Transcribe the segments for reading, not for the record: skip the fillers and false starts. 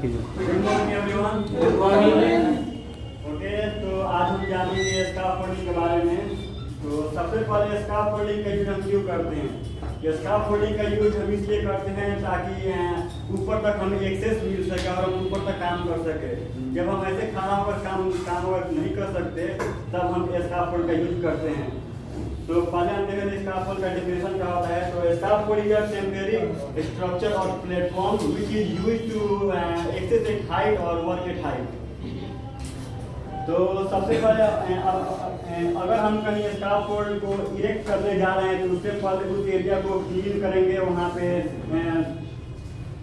Good morning everyone. Good morning. Okay, तो आज हम जानेंगे स्काफोल्डिंग के बारे में। तो सबसे पहले स्काफोल्डिंग का यूज हम क्यों करते हैं? स्काफोल्डिंग का यूज हम इसलिए करते हैं ताकि ऊपर तक हमें एक्सेस मिल सके और हम ऊपर तक काम कर सके। जब हम ऐसे खड़ा होकर काम नहीं कर सकते तब हम स्काफोल्ड का यूज करते हैं। तो पहले हम देखेंगे स्काफोल्ड का डेफिनेशन क्या होता है। तो scaffold is a temporary structure और platform which is used to access at height और वर्क एट हाइट। तो सबसे पहले अगर हम कहीं स्काफोल्ड को इरेक्ट करने जा रहे हैं तो उससे पहले उस एरिया को क्लीन करेंगे, वहाँ पे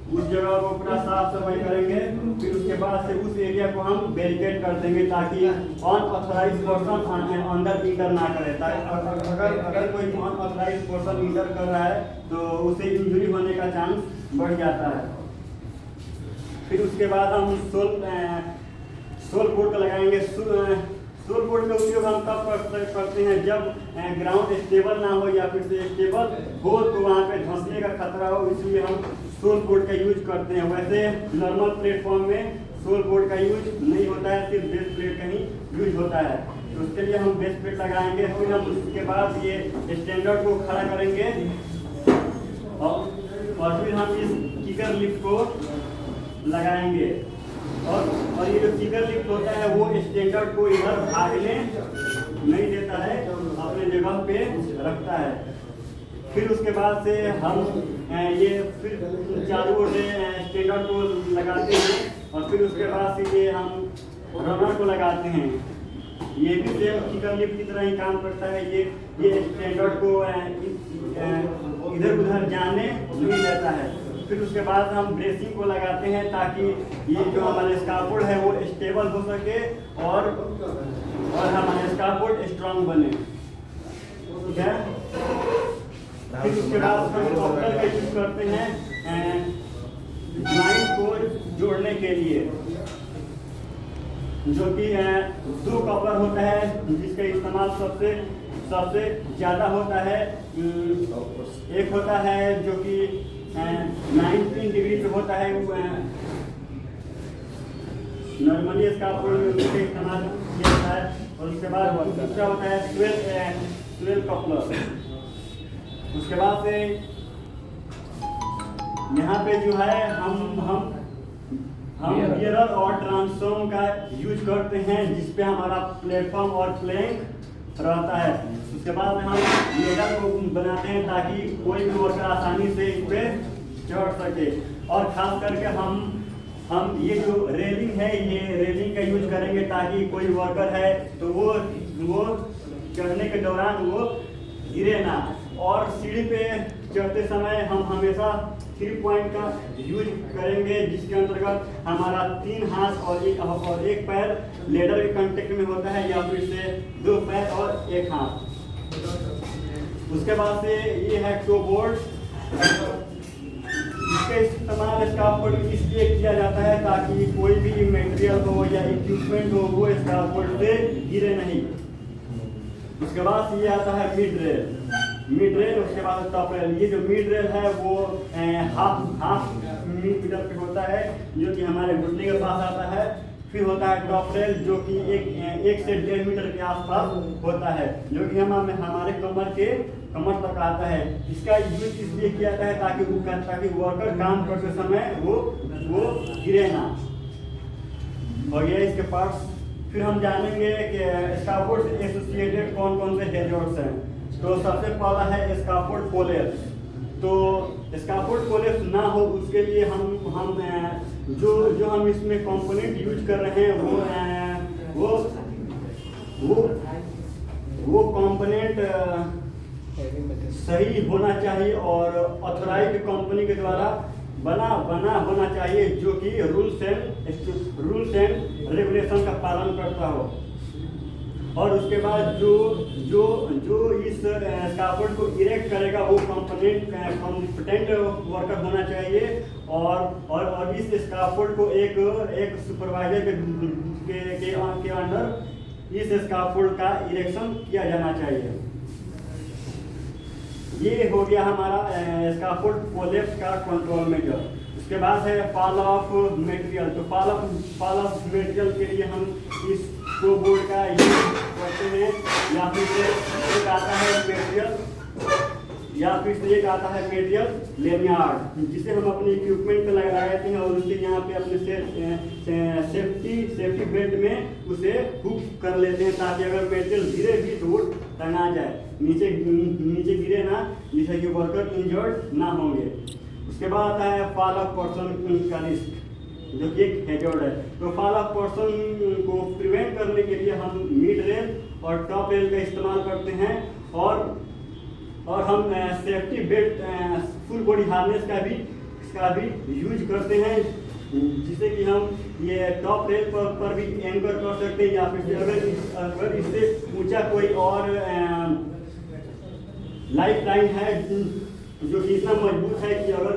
उस जगह को पूरा साफ सफाई करेंगे। फिर उसके बाद से उस एरिया को हम बैरिकेड कर देंगे ताकि अनऑथराइज पर्सन अंदर इंटर ना करे। अगर कोई अनऑथराइज पर्सन इंटर कर रहा है तो उसे इंजरी होने का चांस बढ़ जाता है। फिर उसके बाद हम सोल बोर्ड का लगाएंगे। सोल बोर्ड का उपयोग हम तब करते हैं जब ग्राउंड स्टेबल ना हो या फिर से स्टेबल हो तो वहाँ पे धंसने का खतरा हो, इसलिए हम सोल बोर्ड का यूज करते हैं। वैसे नॉर्मल प्लेटफॉर्म में सोल बोर्ड का यूज नहीं होता है, सिर्फ बेस प्लेट का ही यूज होता है। तो उसके लिए हम बेस प्लेट लगाएंगे। फिर हम उसके बाद ये स्टैंडर्ड को खड़ा करेंगे और फिर हम इस किकर लिफ्ट को लगाएंगे। और ये जो किकर लिफ्ट होता है वो स्टैंडर्ड को इधर भागने नहीं देता है, अपने जगह पे रखता है। फिर उसके बाद से हम ये फिर चारों ओर से स्टैंडर्ड को लगाते हैं और फिर उसके बाद से ये हम रनर को लगाते हैं। ये भी सेम किकर लिफ्ट की तरह ही काम करता है। ये स्टैंडर्ड को इधर उधर जाने नहीं देता है। फिर उसके बाद हम ब्रेसिंग को लगाते हैं ताकि ये जो हमारे स्काफोल्ड है वो स्टेबल हो सके और हमारे स्काफोल्ड स्ट्रांग बने। ठीक है। फिर उसके बाद हम कॉपर का यूज करते हैं ज्वाइंट को जोड़ने के लिए, जो कि दो कॉपर होता है जिसका इस्तेमाल सबसे ज़्यादा होता है। एक होता है जो कि 19 डिग्री पे होता है, नॉर्मली स्काफोल्ड में उसका इस्तेमाल किया जाता है। और उसके बाद दूसरा होता है 12 कपलर। उसके बाद से यहाँ पे जो है हम गियर और ट्रांसफॉर्म का यूज करते हैं जिसपे हमारा प्लेटफॉर्म और प्लैंक रहता है। उसके बाद में हम लेडर को बनाते हैं ताकि कोई भी वर्कर आसानी से इस पे चढ़ सके। और खास करके हम ये जो रेलिंग है ये रेलिंग का यूज करेंगे ताकि कोई वर्कर है तो वो चढ़ने के दौरान वो गिरे ना। और सीढ़ी पे चढ़ते समय हम हमेशा 3 पॉइंट का यूज करेंगे जिसके अंतर्गत हमारा 3 हाथ और एक पैर लेडर के कांटेक्ट में होता है या फिर से 2 पैर और 1 हाथ। उसके बाद से ये है टो बोर्ड। इसका इस्तेमाल स्काफोल्ड इसलिए किया जाता है ताकि कोई भी मटेरियल हो या इक्विपमेंट हो वो स्काफोल्ड से गिरे नहीं। उसके बाद से ये आता है मिड रेल। उसके बाद टॉप रेल। ये जो मिड रेल है वो हाफ मीटर पे होता है जो कि हमारे घुटने के पास आता है। फिर होता है टॉप रेल जो कि 1 से 1.5 मीटर के आसपास होता है जो कि हमारे कमर तक आता है। इसका यूज इसलिए किया जाता है ताकि वर्कर काम करते समय वो गिरे ना। हो गया इसके पार्ट्स। फिर हम जानेंगे कि स्काफोल्ड से एसोसिएटेड कौन से हैजर्ड्स हैं। तो सबसे पहला है स्काफोल्ड कोलैप्स। तो स्काफोल्ड कोलैप्स ना हो उसके लिए हम जो हम इसमें कंपोनेंट यूज कर रहे हैं वो कंपोनेंट सही होना चाहिए और ऑथराइज्ड कंपनी के द्वारा बना होना चाहिए जो कि रूल्स एंड रेगुलेशन का पालन करता हो। और उसके बाद जो इस स्काफोल्ड को इरेक्ट करेगा वो कॉम्पिटेंट वर्कर होना चाहिए। और इस स्काफोल्ड को एक सुपरवाइजर के अंडर इस स्काफोल्ड का इरेक्शन किया जाना चाहिए। ये हो गया हमारा स्काफोल्ड कोलैप्स का कंट्रोल मेजर। उसके बाद है फॉल ऑफ मटेरियल। तो फॉल ऑफ मटेरियल के लिए हम इसको बोर्ड का यूज करते हैं, या फिर से एक आता है मटेरियल, या फिर से एक आता है मटेरियल लेनियार्ड, जिसे हम अपने इक्विपमेंट पे लगाते हैं और उसे यहाँ पे अपने सेफ्टी बेल्ट में उसे हुक कर लेते हैं, ताकि अगर मटेरियल गिरे भी तो वो टंगा जाए, नीचे गिरे ना, जिससे कि वर्कर इंजर्ड ना होंगे। उसके बाद आता है फॉल ऑफ पर्सन का रिस्क, जो कि एक हैजर्ड है। तो फॉल ऑफ पर्सन को प्रिवेंट करने के लिए हम मिड रेल और टॉप रेल का इस्तेमाल करते हैं, और हम safety belt, full body harness का भी यूज करते हैं, जिससे कि हम ये टॉप रेल पर भी एंकर कर सकते हैं, या फिर अगर इससे ऊंचा कोई और लाइफ लाइन है जो कि इतना मजबूत है कि अगर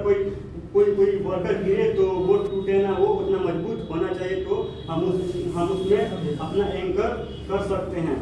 कोई वर्कर गिरे तो वो टूटे ना, वो उतना मजबूत होना चाहिए, तो हम उसमें अपना एंकर कर सकते हैं।